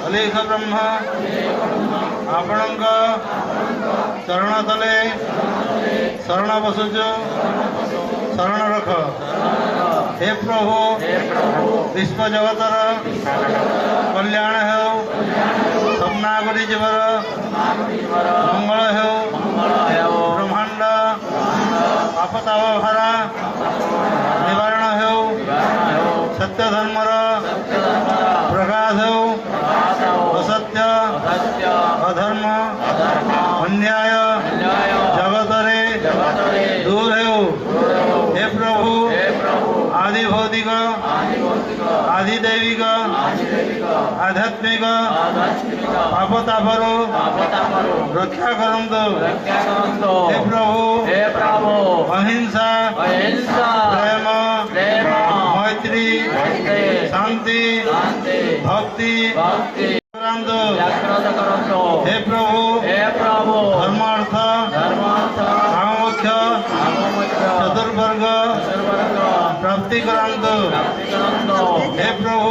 अलेख ब्रह्म आपण चरण तले शरण बसुचु शरण रख। हे प्रभु विश्व जगतर कल्याण हो स्वप्नागरी जीवर मंगल हो ब्रह्मांड आपताव भारा निवारण हो सत्य धर्मर प्रकाश हो असत्य अधर्म अन्याय जगतरे दूर हो। हे प्रभु आदि भौतिक आदि दैविक आध्यात्मिक पापतापरो रक्षा करंतु। हे प्रभु अहिंसा प्रेम मैत्री शांति भक्ति हे प्रभु धर्मार्थ कामोक्ष चतुर्वर्ग प्राप्ति करंतु। हे प्रभु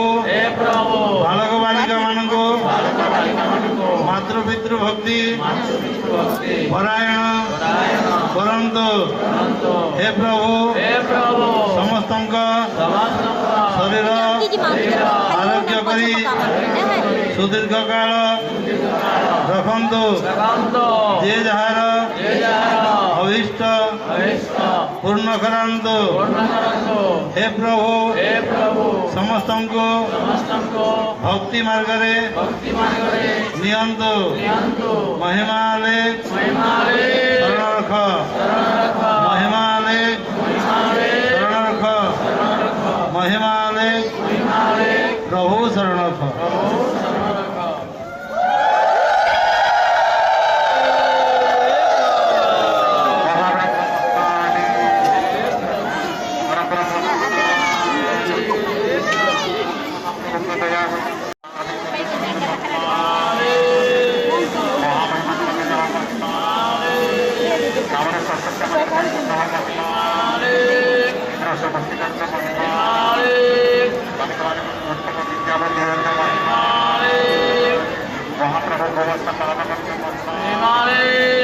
बालक बालिका मानक मातृपितृ भक्ति परायण करंतु। हे प्रभु समस्त शरीर आरोग्य करी सुदीर्घ काल रखंतु। जे जार अभीष्ट पूर्ण करंतु। हे प्रभु समस्त भक्ति मार्ग नियंतु। महिमाले शरण रख महिमाले शरण रख महिमाले प्रभु शरण रख। Hare